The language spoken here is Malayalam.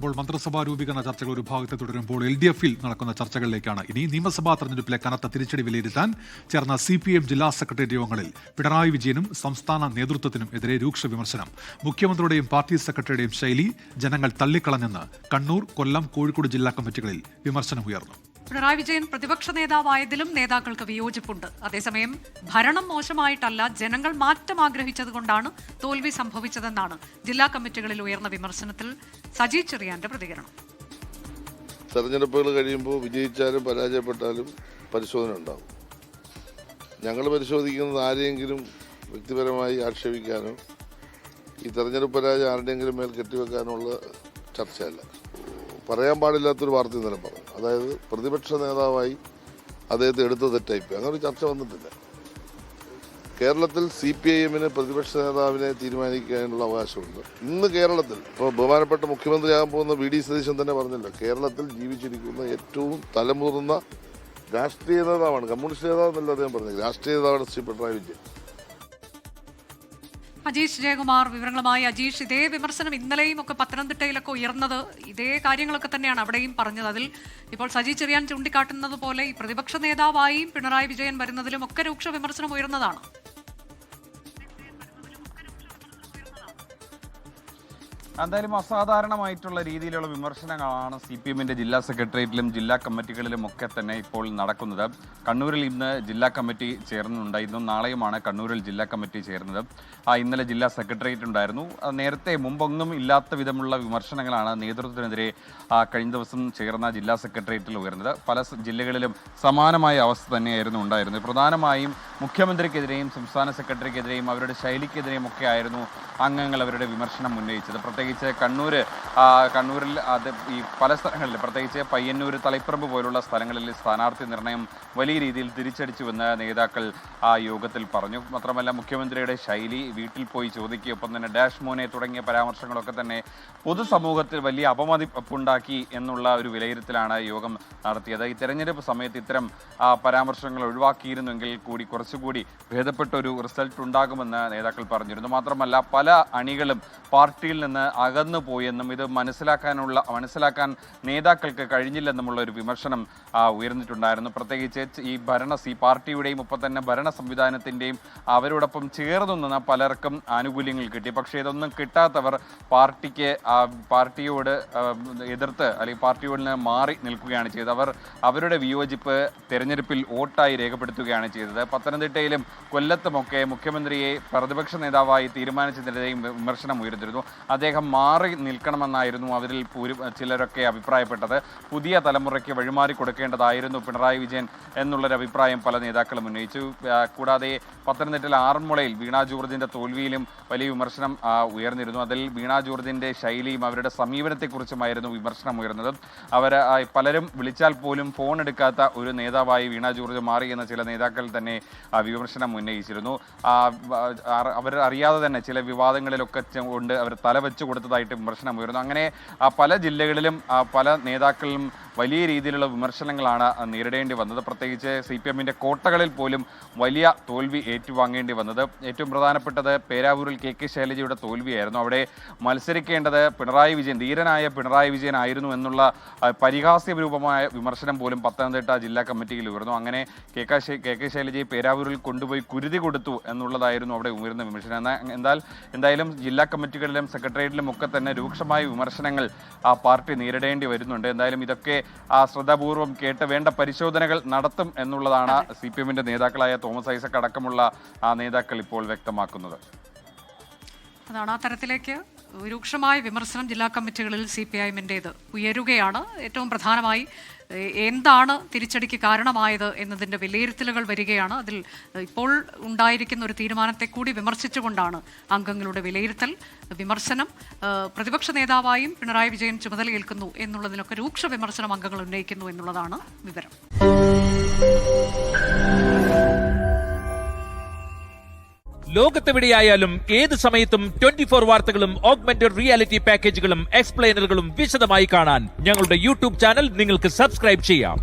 ഇപ്പോൾ മന്ത്രിസഭാ രൂപീകരണ ചർച്ചകൾ ഒരു ഭാഗത്ത് തുടരുമ്പോൾ LDF-ൽ നടക്കുന്ന ചർച്ചകളിലേക്കാണ്. ഇനി നിയമസഭാ തെരഞ്ഞെടുപ്പിലെ കനത്ത തിരിച്ചടി വിലയിരുത്താൻ ചേർന്ന CPM ജില്ലാ സെക്രട്ടേറിയറ്റ് യോഗങ്ങളിൽ പിണറായി വിജയനും സംസ്ഥാന നേതൃത്വത്തിനും എതിരെ രൂക്ഷ വിമർശനം. മുഖ്യമന്ത്രിയുടെയും പാർട്ടി സെക്രട്ടറിയുടെയും ശൈലി ജനങ്ങൾ തള്ളിക്കളഞ്ഞെന്ന് കണ്ണൂർ, കൊല്ലം, കോഴിക്കോട് ജില്ലാ കമ്മിറ്റികളിൽ വിമർശനമുയർന്നു. പിണറായി വിജയൻ പ്രതിപക്ഷ നേതാവായതിലും നേതാക്കൾക്ക് വിയോജിപ്പുണ്ട്. അതേസമയം ഭരണം മോശമായിട്ടല്ല, ജനങ്ങൾ മാറ്റം ആഗ്രഹിച്ചതുകൊണ്ടാണ് തോൽവി സംഭവിച്ചതെന്നാണ് ജില്ലാ കമ്മിറ്റികളിൽ ഉയർന്ന വിമർശനത്തിൽ സജി ചെറിയാന്റെ പ്രതികരണം. തെരഞ്ഞെടുപ്പുകൾ കഴിയുമ്പോൾ വിജയിച്ചാലും പരാജയപ്പെട്ടാലും പരിശോധന ഉണ്ടാവും. ഞങ്ങൾ പരിശോധിക്കുന്നത് ആരെയെങ്കിലും വ്യക്തിപരമായി ആക്ഷേപിക്കാനോ ഈ തെരഞ്ഞെടുപ്പ് പരാജയം ആരുടെയെങ്കിലും മേൽ കെട്ടിവെക്കാനുള്ള ചർച്ചയല്ല. പറയാൻ പാടില്ലാത്തൊരു വാർത്ത ഇന്നലെ പറഞ്ഞു. അതായത് പ്രതിപക്ഷ നേതാവായി അദ്ദേഹത്തെ എടുത്ത തെറ്റായിപ്പോയി. അങ്ങനെ ഒരു ചർച്ച വന്നിട്ടില്ല. കേരളത്തിൽ CPIM-ന് പ്രതിപക്ഷ നേതാവിനെ തീരുമാനിക്കാനുള്ള അവകാശമുണ്ട്. ഇന്ന് കേരളത്തിൽ ഇപ്പോൾ ബഹുമാനപ്പെട്ട മുഖ്യമന്ത്രിയാകാൻ പോകുന്ന VD സതീശൻ തന്നെ പറഞ്ഞല്ലോ, കേരളത്തിൽ ജീവിച്ചിരിക്കുന്ന ഏറ്റവും തലമുതിർന്ന രാഷ്ട്രീയ നേതാവാണ്, കമ്മ്യൂണിസ്റ്റ് നേതാവെന്നല്ല അദ്ദേഹം പറഞ്ഞത്, രാഷ്ട്രീയ നേതാവാണ് ശ്രീ പിണറായി വിജയൻ. അജീഷ് ജയകുമാർ വിവരങ്ങളുമായി. അജീഷ്, ഇതേ വിമർശനം ഇന്നലെയും ഒക്കെ പത്തനംതിട്ടയിലൊക്കെ ഉയർന്നത് ഇതേ കാര്യങ്ങളൊക്കെ തന്നെയാണ് അവിടെയും പറഞ്ഞത്. അതിൽ ഇപ്പോൾ സജി ചെറിയാൻ ചൂണ്ടിക്കാട്ടുന്നത് പോലെ ഈ പ്രതിപക്ഷ നേതാവായും പിണറായി വിജയൻ വരുന്നതിലും ഒക്കെ രൂക്ഷ വിമർശനം ഉയർന്നതാണ്. എന്തായാലും അസാധാരണമായിട്ടുള്ള രീതിയിലുള്ള വിമർശനങ്ങളാണ് CPM-ന്റെ ജില്ലാ സെക്രട്ടേറിയറ്റിലും ജില്ലാ കമ്മിറ്റികളിലും ഒക്കെ തന്നെ ഇപ്പോൾ നടക്കുന്നത്. കണ്ണൂരിൽ ഇന്ന് ജില്ലാ കമ്മിറ്റി ചേർന്നുണ്ടായിരുന്നു. നാളെയുമാണ് കണ്ണൂരിൽ ജില്ലാ കമ്മിറ്റി ചേർന്നത്. ഇന്നലെ ജില്ലാ സെക്രട്ടേറിയറ്റ് ഉണ്ടായിരുന്നു. നേരത്തെ മുമ്പൊന്നും ഇല്ലാത്ത വിധമുള്ള വിമർശനങ്ങളാണ് നേതൃത്വത്തിനെതിരെ കഴിഞ്ഞ ദിവസം ചേർന്ന ജില്ലാ സെക്രട്ടേറിയറ്റിൽ ഉയർന്നത്. പല ജില്ലകളിലും സമാനമായ അവസ്ഥ തന്നെയായിരുന്നു ഉണ്ടായിരുന്നത്. പ്രധാനമായും മുഖ്യമന്ത്രിക്കെതിരെയും സംസ്ഥാന സെക്രട്ടറിക്കെതിരെയും അവരുടെ ശൈലിക്കെതിരെയും ഒക്കെ ആയിരുന്നു അംഗങ്ങൾ അവരുടെ വിമർശനം ഉന്നയിച്ചത്. പ്രത്യേകിച്ച് കണ്ണൂരിൽ ഈ പല സ്ഥലങ്ങളിൽ, പ്രത്യേകിച്ച് പയ്യന്നൂർ, തളിപ്പറമ്പ് പോലുള്ള സ്ഥലങ്ങളിൽ സ്ഥാനാർത്ഥി നിർണയം വലിയ രീതിയിൽ തിരിച്ചടിച്ചുവെന്ന് നേതാക്കൾ യോഗത്തിൽ പറഞ്ഞു. മാത്രമല്ല മുഖ്യമന്ത്രിയുടെ ശൈലി, വീട്ടിൽ പോയി ചോദിക്കുക, ഒപ്പം തന്നെ ഡാഷ് മോനെ തുടങ്ങിയ പരാമർശങ്ങളൊക്കെ തന്നെ പൊതുസമൂഹത്തിൽ വലിയ അപമതിപ്പുണ്ടാക്കി എന്നുള്ള ഒരു വിലയിരുത്തലാണ് യോഗം നടത്തിയത്. ഈ തെരഞ്ഞെടുപ്പ് സമയത്ത് ഇത്തരം പരാമർശങ്ങൾ ഒഴിവാക്കിയിരുന്നെങ്കിൽ കൂടി കുറച്ചുകൂടി ഭേദപ്പെട്ട ഒരു റിസൾട്ട് ഉണ്ടാകുമെന്ന് നേതാക്കൾ പറഞ്ഞിരുന്നു. മാത്രമല്ല പല അണികളും പാർട്ടിയിൽ നിന്ന് അകന്നു പോയെന്നും ഇത് മനസ്സിലാക്കാൻ നേതാക്കൾക്ക് കഴിഞ്ഞില്ലെന്നുമുള്ള ഒരു വിമർശനം ഉയർന്നിട്ടുണ്ടായിരുന്നു. പ്രത്യേകിച്ച് ഈ പാർട്ടിയുടെയും ഒപ്പം തന്നെ ഭരണ സംവിധാനത്തിൻ്റെയും അവരോടൊപ്പം ചേർന്നു നിന്ന പലർക്കും ആനുകൂല്യങ്ങൾ കിട്ടി. പക്ഷേ ഇതൊന്നും കിട്ടാത്തവർ പാർട്ടിയോട് എതിർത്ത് അല്ലെങ്കിൽ പാർട്ടിയോട് നിന്ന് മാറി നിൽക്കുകയാണ് ചെയ്തത്. അവരുടെ വിയോജിപ്പ് തെരഞ്ഞെടുപ്പിൽ വോട്ടായി രേഖപ്പെടുത്തുകയാണ് ചെയ്തത്. പത്തനംതിട്ടയിലും കൊല്ലത്തുമൊക്കെ മുഖ്യമന്ത്രിയെ പ്രതിപക്ഷ നേതാവായി തീരുമാനിച്ചതിനെതിരെയും വിമർശനം ഉയർന്നിരുന്നു. അദ്ദേഹം മാറി നിൽക്കണമെന്നായിരുന്നു അവരിൽ ചിലരൊക്കെ അഭിപ്രായപ്പെട്ടത്. പുതിയ തലമുറയ്ക്ക് വഴിമാറി കൊടുക്കേണ്ടതായിരുന്നു പിണറായി വിജയൻ എന്നുള്ളൊരു അഭിപ്രായം പല നേതാക്കളും ഉന്നയിച്ചു. കൂടാതെ പത്തനംതിട്ടയിൽ ആറന്മുളയിൽ വീണ ജോർജിന്റെ തോൽവിയിലും വലിയ വിമർശനം ഉയർന്നിരുന്നു. അതിൽ വീണ ജോർജിന്റെ ശൈലിയും അവരുടെ സമീപനത്തെക്കുറിച്ചുമായിരുന്നു വിമർശനം ഉയർന്നത്. പലരും വിളിച്ചാൽ പോലും ഫോൺ എടുക്കാത്ത ഒരു നേതാവായി വീണ ജോർജ് മാറി എന്ന ചില നേതാക്കൾ തന്നെ വിമർശനം ഉന്നയിച്ചിരുന്നു. അവർ അറിയാതെ തന്നെ ചില വിവാദങ്ങളിലൊക്കെ കൊണ്ട് അവർ തലവെച്ച് കൊടുത്തതായിട്ട് വിമർശനം ഉയർന്നു. അങ്ങനെ പല ജില്ലകളിലും പല നേതാക്കളിലും വലിയ രീതിയിലുള്ള വിമർശനങ്ങളാണ് നേരിടേണ്ടി വന്നത്. പ്രത്യേകിച്ച് CPM-ന്റെ കോട്ടകളിൽ പോലും വലിയ തോൽവി ഏറ്റുവാങ്ങേണ്ടി വന്നത്. ഏറ്റവും പ്രധാനപ്പെട്ടത് പേരാവൂരിൽ KK ശൈലജയുടെ തോൽവിയായിരുന്നു. അവിടെ മത്സരിക്കേണ്ടത് ധീരനായ പിണറായി വിജയൻ ആയിരുന്നു എന്നുള്ള പരിഹാസ്യരൂപമായ വിമർശനം പോലും പത്തനംതിട്ട ജില്ലാ കമ്മിറ്റിയിൽ ഉയർന്നു. അങ്ങനെ KK ശൈലജയെ പേരാവൂരിൽ കൊണ്ടുപോയി കുരുതി കൊടുത്തു എന്നുള്ളതായിരുന്നു അവിടെ ഉയർന്ന വിമർശനം. എന്തായാലും ജില്ലാ കമ്മിറ്റികളിലും സെക്രട്ടേറിയറ്റിലും ഒക്കെ തന്നെ രൂക്ഷമായ വിമർശനങ്ങൾ പാർട്ടി നേരിടേണ്ടി വരുന്നുണ്ട്. എന്തായാലും ഇതൊക്കെ ശ്രദ്ധാപൂർവം കേട്ട് വേണ്ട പരിശോധനകൾ നടത്തും എന്നുള്ളതാണ് CPM-ന്റെ നേതാക്കളായ തോമസ് ഐസക് അടക്കമുള്ള നേതാക്കൾ ഇപ്പോൾ വ്യക്തമാക്കുന്നത്. അതാണ് ആ തരത്തിലേക്ക് രൂക്ഷമായ വിമർശനം ജില്ലാ കമ്മിറ്റികളിൽ CPIM-ന്റേത് ഉയരുകയാണ്. ഏറ്റവും പ്രധാനമായി എന്താണ് തിരിച്ചടിക്ക് കാരണമായത് എന്നതിൻ്റെ വിലയിരുത്തലുകൾ വരികയാണ്. അതിൽ ഇപ്പോൾ ഉണ്ടായിരിക്കുന്ന ഒരു തീരുമാനത്തെ കൂടി വിമർശിച്ചുകൊണ്ടാണ് അംഗങ്ങളുടെ വിലയിരുത്തൽ. വിമർശനം പ്രതിപക്ഷ നേതാവായും പിണറായി വിജയൻ ചുമതലയേൽക്കുന്നു എന്നുള്ളതിനൊക്കെ രൂക്ഷ വിമർശനം അംഗങ്ങൾ ഉന്നയിക്കുന്നു എന്നുള്ളതാണ് വിവരം. ലോകത്തെവിടെയായാലും ഏത് സമയത്തും 24 വാർത്തകളും ഓഗ്മെന്റഡ് റിയാലിറ്റി പാക്കേജുകളും എക്സ്പ്ലെയിനറുകളും വിശദമായി കാണാൻ ഞങ്ങളുടെ YouTube ചാനൽ നിങ്ങൾക്ക് സബ്സ്ക്രൈബ് ചെയ്യാം.